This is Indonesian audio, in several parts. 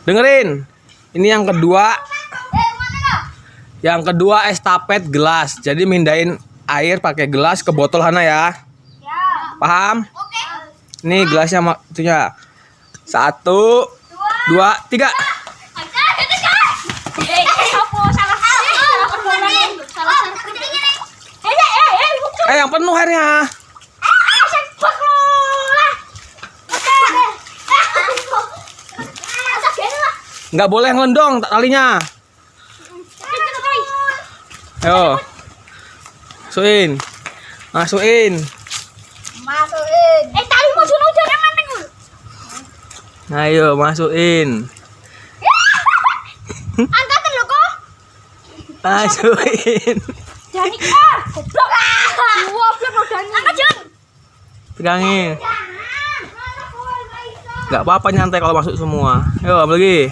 Dengerin. Ini yang kedua. Yang kedua estafet gelas. Jadi mindahin air pakai gelas ke botol Hana ya. Paham? Ini gelasnya itunya. 1, 2, 3. Yang penuh airnya. Nggak boleh ngelendong talinya. Ayo. Masukin. Masukin. Tali mau suruh jangan manteng. Ayo masukin. Angkatin lo kok. Masukin. Dani goblok. Goblok Dani. Angkat Jun. Pegangin. Nggak apa-apa nyantai kalau masuk semua. Ayo lagi.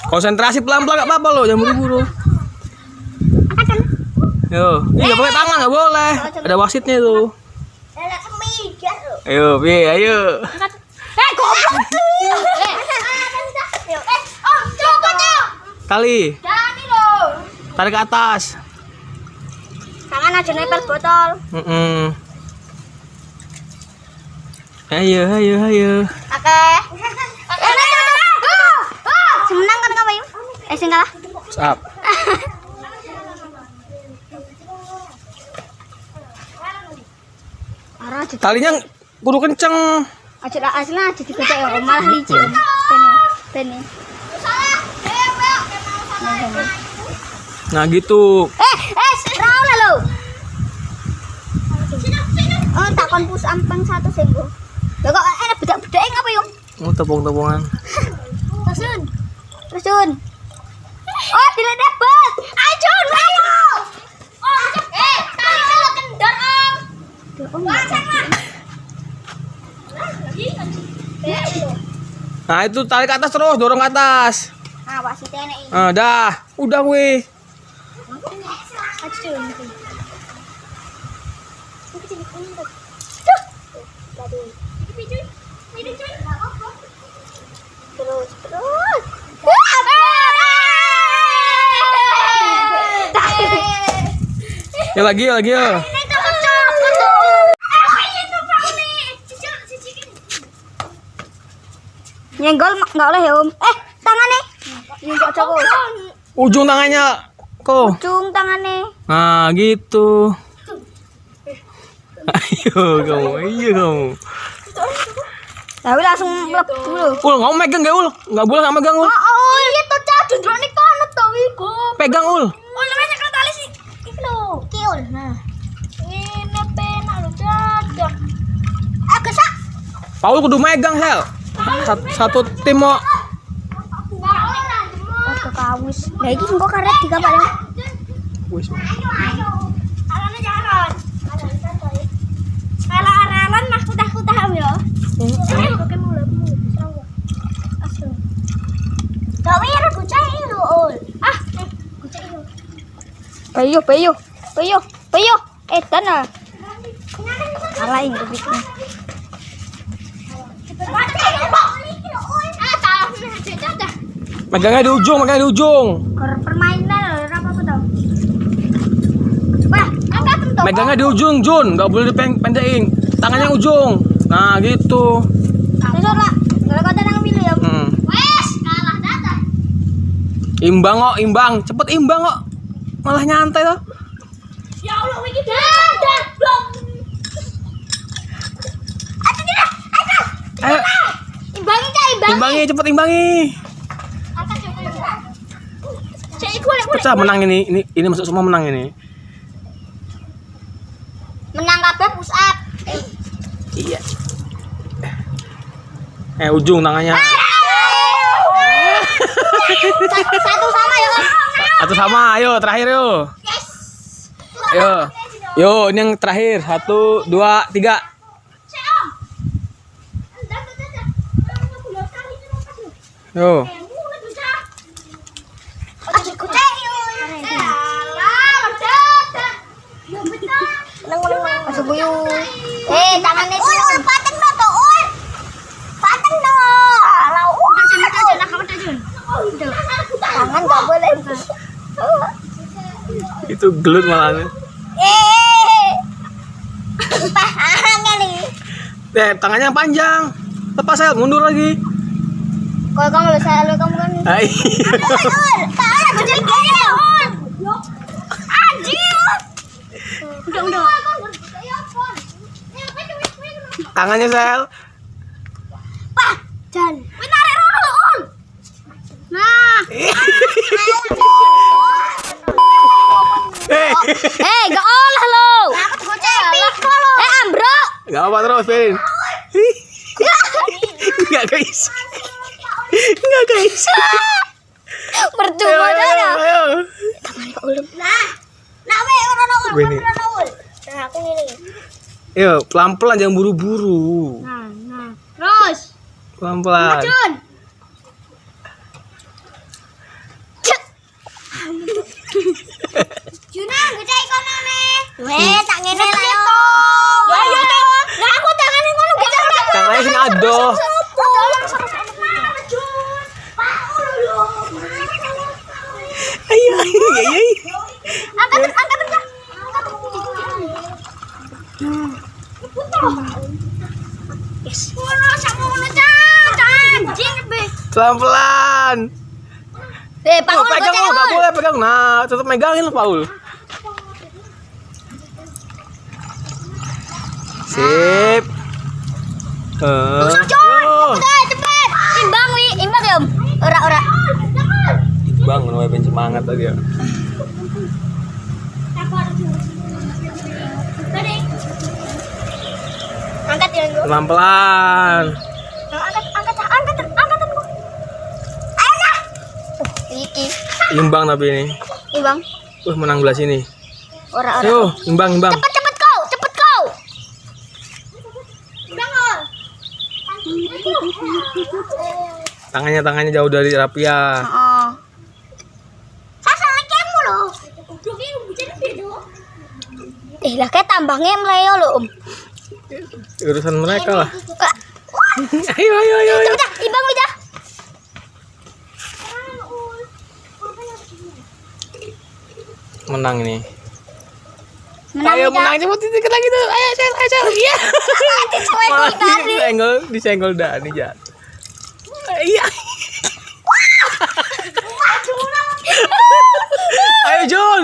Konsentrasi pelan-pelan nggak apa-apa lo, jangan buru-buru. Yo, ini nggak pakai tangan nggak boleh. Ada wasitnya tuh. Ayo, ayo. Goblok. Tali. Dani lo. Tarik ke atas. Tangan aja nempel botol. Ayo. Oke. Semenang kan kamu? Sing kalah. Siap. Talinya kudu kenceng. Aja digocek ya, malah licin. Sini. Nah gitu. Raul lo. Oh, takon pus ampeng 1 senggo. Lah kok enak bedak-bedake ngapa yo? Oh, tepung-tepungan. Terus. Oh, diledak bos. Ajun, ayo. Tali kalau kendor, Om. Nah, itu tarik ke atas terus, dorong ke atas. Ah, wasite enek iki. Nah, dah. Udah weh. Terus. Ya lagi. Nyenggol enggak oleh ya, Om. Tangannya. Nyenggol Joko. Ujung tangannya kok. Ujung tangannya. Nah, gitu. Ayo kamu. Tapi langsung mlebu dulu. Ul, kamu megang gak Ul? Nggak boleh nggak megang Ul. Oh, iya tuh jendrone kono to iku. Pegang Ul. Namanya kan tali sih. Iki lho. Iki Ul. Nah. Ini penak lho, dadah. Gesak. Paul kudu megang, Sel. Satu tim mau. Oke, kawis. Lah iki engko karet digambar ya. Wis. Ayo. Alane jalan. Kalau aralan mah kutah-kutah ya. Oke mulai. Asal. Gawe ya gocek lho, Ul. Gocek lho. Payo. Tanah. Alain kepiknya. Megangnya di ujung. Permainan lho, ora apa-apa to. Wah, angkat to. Megangnya di ujung, Jun. Nggak boleh dipendekin. Tangannya ujung. Nah, gitu. Besok lah. Kalau kata nang milih ya. Wes, kalah dadah. Imbang. Cepet imbang kok. Malah nyantai tuh. Ya Allah, iki dadah, blok. Ayo, Imbangi. cepet imbangi. Angkat coba. Cek golek. Pecah menang ini masuk semua menang ini. Menang kabeh push up. Iya. Ujung tangannya. Satu sama ya, Om. Satu sama, ayo terakhir yo. Yo, ini yang terakhir. 1, 2, 3. Yo. Tangannya Tangan nggak boleh. Itu gelut malah. Tangan nih. Tangannya yang panjang. Lepas saya mundur lagi. Kalau kamu lu saya lu kamu kan. Hai. Tangan kecil kecil. Anjir. Udah. Tangannya Sel. Pak, jangan. Wih tarik dulu, On. Nah. Gak olah lo. Ambro. Gak apa terus, Vin. Gak guys. Gak guys. Percuma dah. Ayo. Nah, weh, orang Begini. Nah, aku ini. Ayo, pelan-pelan jangan buru-buru. Nah. Terus. Pelan-pelan. Jun. Junang, gede kono nih. Weh, tak ngene lah yo. Ya yo to. Lah aku tangane ngono gede. Tangannya sini aduh. Ayo. Angkat aja. Yes. Ngono sama ngono anjing be. Pelan-pelan. Paul Pegang lo, gak boleh pegang. Nah, tetap megangin lo, Paul. Sip. Cepet. Imbang wi, imbang ya, Om. Ora. Bang, mulai penyemangat tadi ya. Angkat ya, Go. Pelan-pelan. Angkat. Ayo dah. Iki. Imbang tapi ini. Imbang. Menang belah sini. Ora. Ayo, imbang. Cepet kau. Tangannya jauh dari Rapia. Heeh. Sasa lagi kamu lo. Lah kayak tambangnya melayu lo, Om. Urusan mereka lah. Wah, Ayo. cepet, imbang udah. Menang ini. Menang. Menang cepet dikit lagi tuh. Ayo, Cel. Iya. Malah disenggol Dani jat. Iya. Ayo Jun.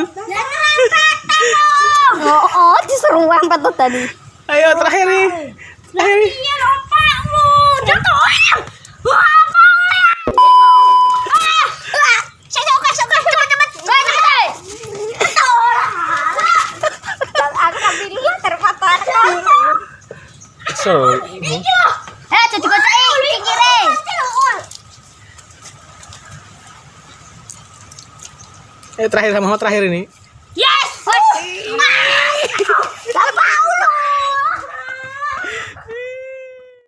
Oh, disuruh ngangkat tuh tadi. Ayo terakhir nih. Iya, lopakmu. Jatuh. Wah, So, jadi kocok pikirin. terakhir sama terakhir ini.